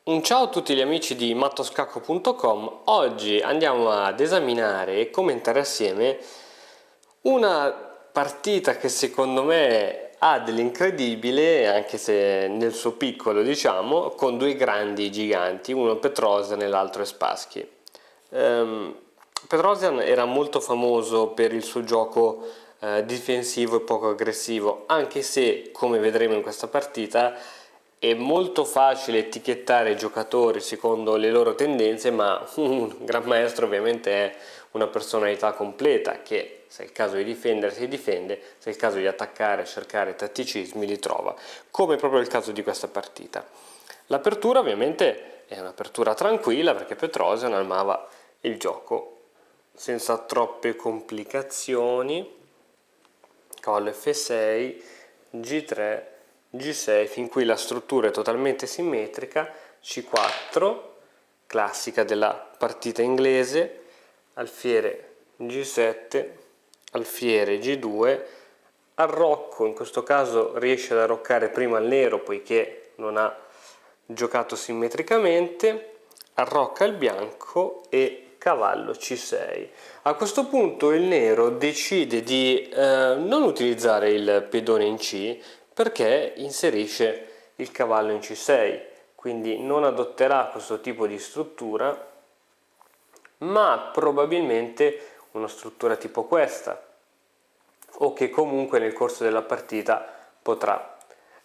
Ciao a tutti gli amici di mattoscacco.com. Oggi andiamo ad esaminare e commentare assieme una partita che secondo me ha dell'incredibile, anche se nel suo piccolo diciamo, con due grandi giganti, uno Petrosian e l'altro Spassky. Petrosian era molto famoso per il suo gioco difensivo e poco aggressivo, anche se, come vedremo in questa partita, è molto facile etichettare i giocatori secondo le loro tendenze, ma un gran maestro ovviamente è una personalità completa che, se è il caso di difendere, si difende, se è il caso di attaccare, cercare tatticismi, li trova, come proprio il caso di questa partita. L'apertura ovviamente è un'apertura tranquilla perché Petrosian armava il gioco senza troppe complicazioni. Cavallo F6, G3, G6, fin qui la struttura è totalmente simmetrica. C4, classica della partita inglese, alfiere G7, alfiere G2, arrocco, in questo caso riesce ad arroccare prima il nero poiché non ha giocato simmetricamente, arrocca il bianco e cavallo C6. A questo punto il nero decide di non utilizzare il pedone in C perché inserisce il cavallo in C6, quindi non adotterà questo tipo di struttura, ma probabilmente una struttura tipo questa, o che comunque nel corso della partita potrà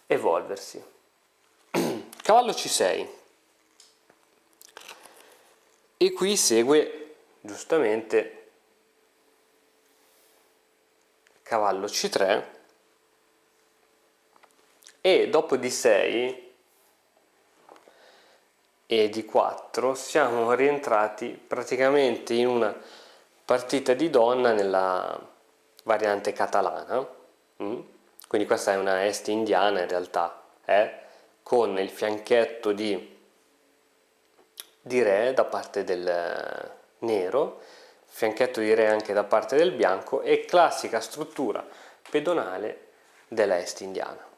evolversi. Cavallo C6. E qui segue giustamente cavallo C3 e dopo D6 e D4 siamo rientrati praticamente in una partita di donna nella variante catalana, quindi questa è una est indiana in realtà, con il fianchetto di re da parte del nero, fianchetto di re anche da parte del bianco e classica struttura pedonale della est indiana.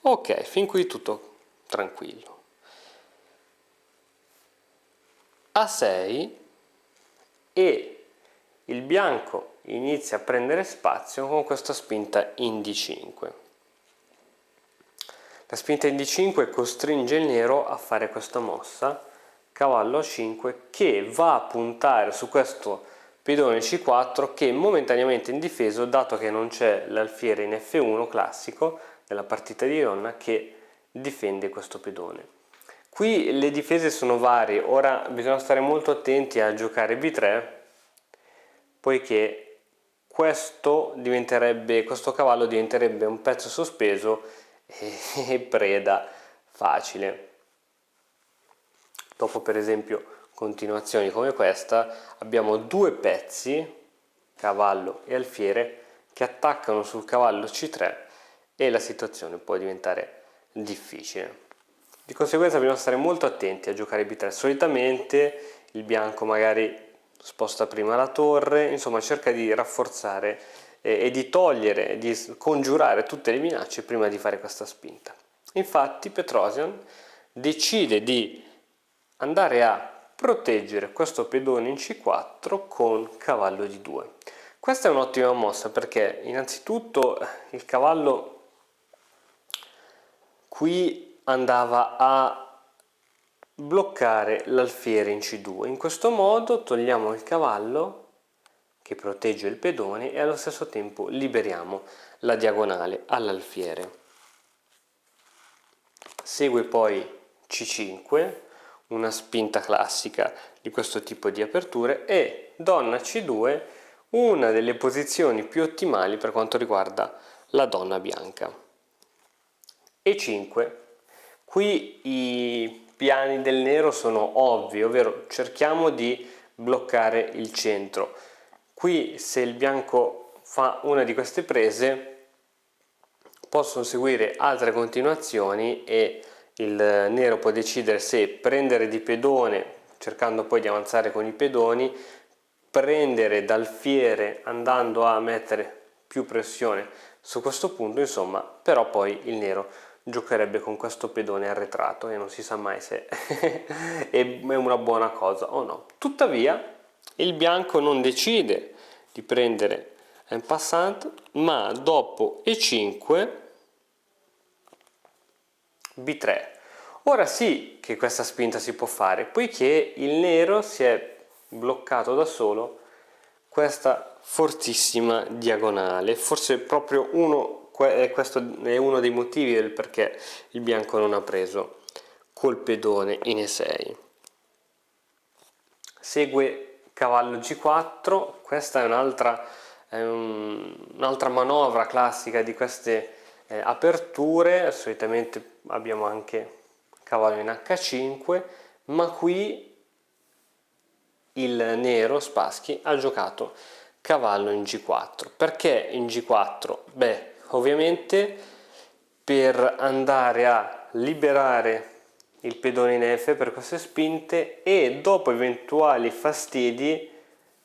Ok, fin qui tutto tranquillo. A6 e il bianco inizia a prendere spazio con questa spinta in D5. La spinta in D5 costringe il nero a fare questa mossa, cavallo A5, che va a puntare su questo pedone C4 che momentaneamente è indifeso, dato che non c'è l'alfiere in F1 classico nella partita di donna che difende questo pedone. Qui le difese sono varie, ora bisogna stare molto attenti a giocare B3 poiché questo cavallo diventerebbe un pezzo sospeso e preda facile. Dopo per esempio continuazioni come questa abbiamo due pezzi, cavallo e alfiere, che attaccano sul cavallo C3 e la situazione può diventare difficile. Di conseguenza bisogna stare molto attenti a giocare B3. Solitamente il bianco magari sposta prima la torre, insomma cerca di rafforzare e di togliere, di congiurare tutte le minacce prima di fare questa spinta. Infatti Petrosian decide di andare a proteggere questo pedone in C4 con cavallo D2. Questa è un'ottima mossa perché innanzitutto il cavallo qui andava a bloccare l'alfiere in C2. In questo modo togliamo il cavallo che protegge il pedone e allo stesso tempo liberiamo la diagonale all'alfiere. Segue poi C5, una spinta classica di questo tipo di aperture, e donna C2, una delle posizioni più ottimali per quanto riguarda la donna bianca. E5. Qui i piani del nero sono ovvi, ovvero cerchiamo di bloccare il centro. Qui se il bianco fa una di queste prese possono seguire altre continuazioni e il nero può decidere se prendere di pedone, cercando poi di avanzare con i pedoni, prendere d'alfiere andando a mettere più pressione su questo punto, insomma, però poi il nero giocherebbe con questo pedone arretrato e non si sa mai se è una buona cosa o no. Tuttavia il bianco non decide di prendere un passant, ma dopo E5 B3. Ora sì che questa spinta si può fare, poiché il nero si è bloccato da solo questa fortissima diagonale. Forse proprio questo è uno dei motivi del perché il bianco non ha preso col pedone in E6. Segue cavallo G4, questa è un'altra manovra classica di queste aperture. Solitamente abbiamo anche cavallo in H5, ma qui il nero Spassky ha giocato cavallo in G4. Perché in G4? Beh, ovviamente per andare a liberare il pedone in F per queste spinte, e dopo eventuali fastidi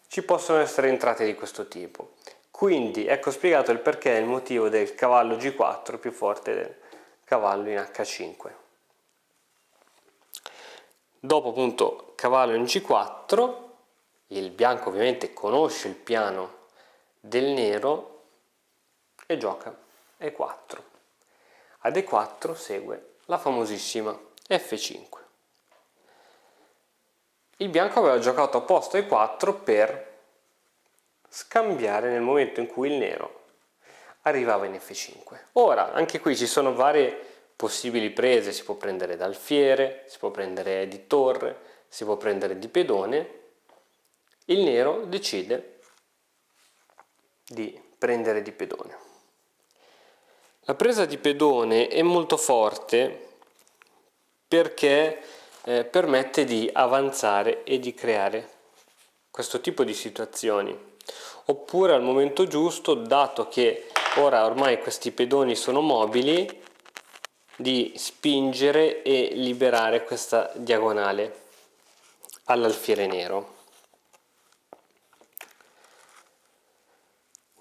ci possono essere entrate di questo tipo. Quindi ecco spiegato il perché, il motivo del cavallo G4 più forte del cavallo in H5. Dopo appunto cavallo in G4, il bianco ovviamente conosce il piano del nero e gioca E4. Ad E4 segue la famosissima F5. Il bianco aveva giocato a posto E4 per scambiare nel momento in cui il nero arrivava in F5. Ora, anche qui ci sono varie possibili prese, si può prendere d'alfiere, si può prendere di torre, si può prendere di pedone. Il nero decide di prendere di pedone. La presa di pedone è molto forte perché permette di avanzare e di creare questo tipo di situazioni, oppure al momento giusto, dato che ora ormai questi pedoni sono mobili, di spingere e liberare questa diagonale all'alfiere nero.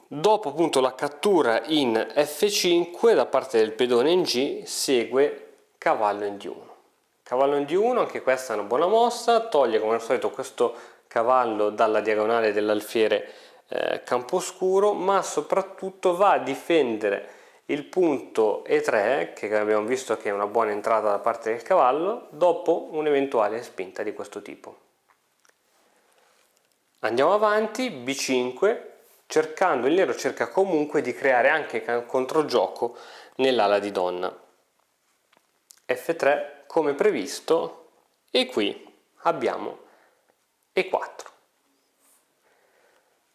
Dopo appunto la cattura in F5 da parte del pedone in G, segue cavallo in D1. Cavallo in D1, anche questa è una buona mossa, toglie come al solito questo cavallo dalla diagonale dell'alfiere camposcuro, ma soprattutto va a difendere il punto E3, che abbiamo visto che è una buona entrata da parte del cavallo, dopo un'eventuale spinta di questo tipo. Andiamo avanti, B5, il nero cerca comunque di creare anche controgioco nell'ala di donna. F3 come previsto, e qui abbiamo E4.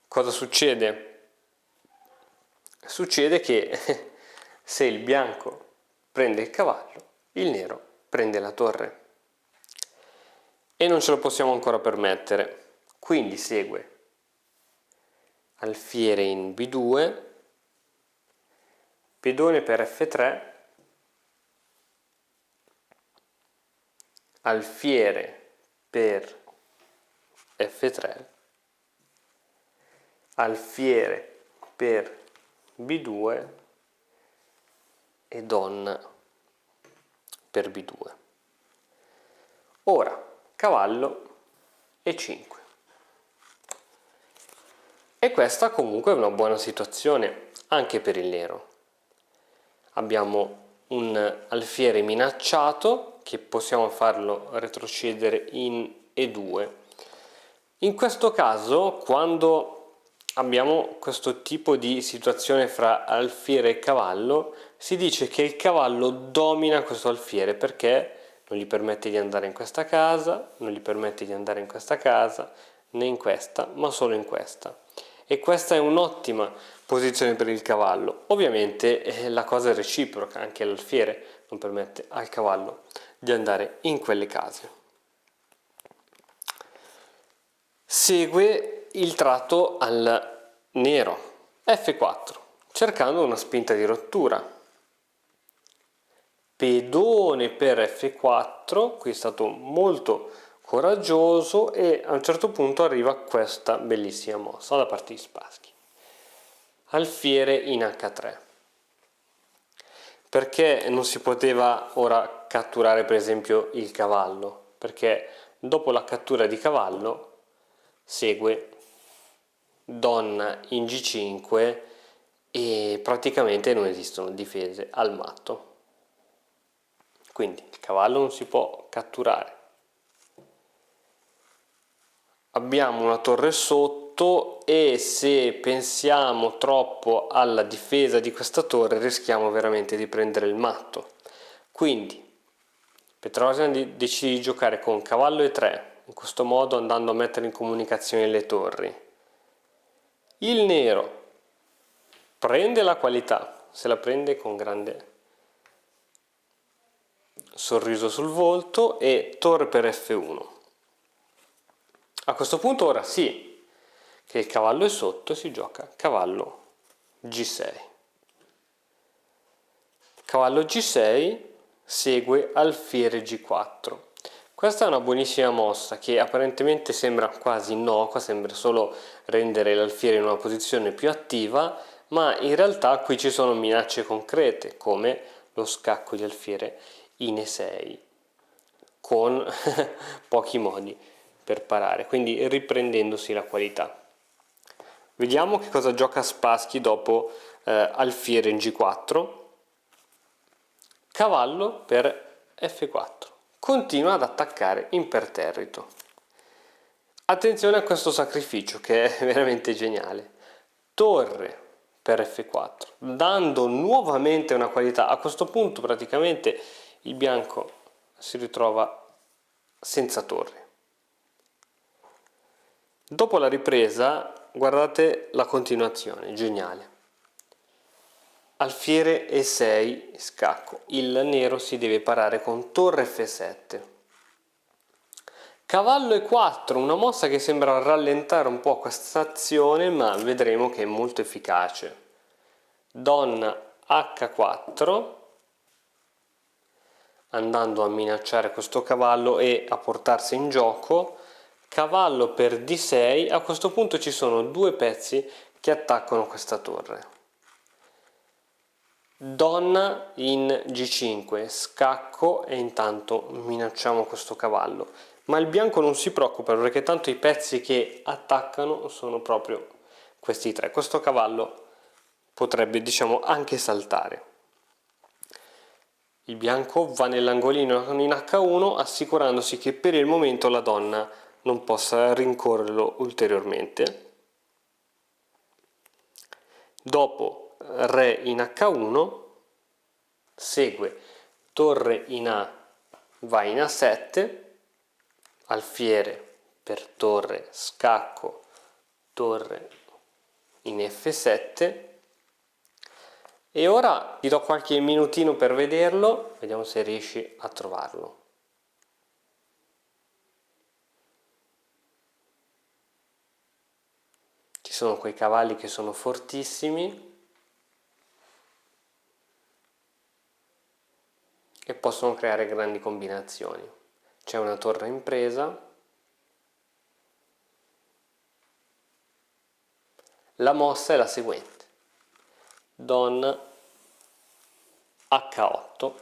Cosa succede? Succede che se il bianco prende il cavallo, il nero prende la torre e non ce lo possiamo ancora permettere, quindi segue alfiere in B2, pedone per F3, alfiere per F3, alfiere per B2 e donna per B2. Ora cavallo E5. E questa comunque è una buona situazione anche per il nero. Abbiamo un alfiere minacciato che possiamo farlo retrocedere in E2. In questo caso, quando abbiamo questo tipo di situazione fra alfiere e cavallo, si dice che il cavallo domina questo alfiere perché non gli permette di andare in questa casa, non gli permette di andare in questa casa, né in questa, ma solo in questa. E questa è un'ottima posizione per il cavallo. Ovviamente la cosa è reciproca, anche l'alfiere non permette al cavallo di andare in quelle case. Segue il tratto al nero, F4, cercando una spinta di rottura. Pedone per F4, qui è stato molto coraggioso e a un certo punto arriva questa bellissima mossa da parte di Spassky. Alfiere in H3. Perché non si poteva ora catturare per esempio il cavallo? Perché dopo la cattura di cavallo segue donna in G5 e praticamente non esistono difese al matto. Quindi il cavallo non si può catturare. Abbiamo una torre sotto e se pensiamo troppo alla difesa di questa torre rischiamo veramente di prendere il matto. Quindi Petrosian decide di giocare con cavallo e3, in questo modo andando a mettere in comunicazione le torri. Il nero prende la qualità, se la prende con grande sorriso sul volto e torre per F1. A questo punto ora sì, che il cavallo è sotto, si gioca cavallo G6. Cavallo G6 segue alfiere G4. Questa è una buonissima mossa che apparentemente sembra quasi innocua, sembra solo rendere l'alfiere in una posizione più attiva, ma in realtà qui ci sono minacce concrete come lo scacco di alfiere in E6 con pochi modi per parare, quindi riprendendosi la qualità. Vediamo che cosa gioca Spassky dopo alfiere in G4, cavallo per F4, continua ad attaccare imperterrito. Attenzione a questo sacrificio che è veramente geniale, torre per F4, dando nuovamente una qualità. A questo punto praticamente il bianco si ritrova senza torre. Dopo la ripresa, guardate la continuazione, geniale. Alfiere E6, scacco. Il nero si deve parare con torre F7. Cavallo E4, una mossa che sembra rallentare un po' questa azione, ma vedremo che è molto efficace. Donna H4, andando a minacciare questo cavallo e a portarsi in gioco. Cavallo per D6, a questo punto ci sono due pezzi che attaccano questa torre. Donna in G5, scacco e intanto minacciamo questo cavallo. Ma il bianco non si preoccupa perché tanto i pezzi che attaccano sono proprio questi tre. Questo cavallo potrebbe, diciamo, anche saltare. Il bianco va nell'angolino in H1 assicurandosi che per il momento la donna non possa rincorrerlo ulteriormente. Dopo re in H1 segue torre in A, va in A7, alfiere per torre, scacco, torre in F7 e ora ti do qualche minutino per vederlo, vediamo se riesci a trovarlo. Ci sono quei cavalli che sono fortissimi e possono creare grandi combinazioni. C'è una torre in presa. La mossa è la seguente. Donna H8.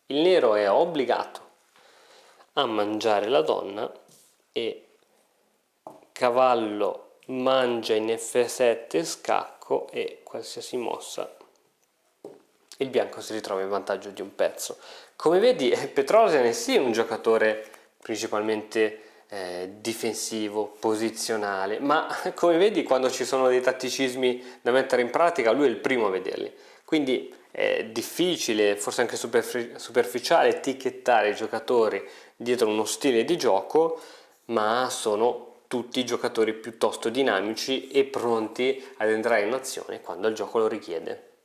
Il nero è obbligato a mangiare la donna e cavallo mangia in F7, scacco e qualsiasi mossa il bianco si ritrova in vantaggio di un pezzo. Come vedi Petrosian è sì un giocatore principalmente difensivo, posizionale, ma come vedi quando ci sono dei tatticismi da mettere in pratica lui è il primo a vederli. Quindi è difficile, forse anche superficiale, etichettare i giocatori dietro uno stile di gioco, ma sono tutti giocatori piuttosto dinamici e pronti ad entrare in azione quando il gioco lo richiede.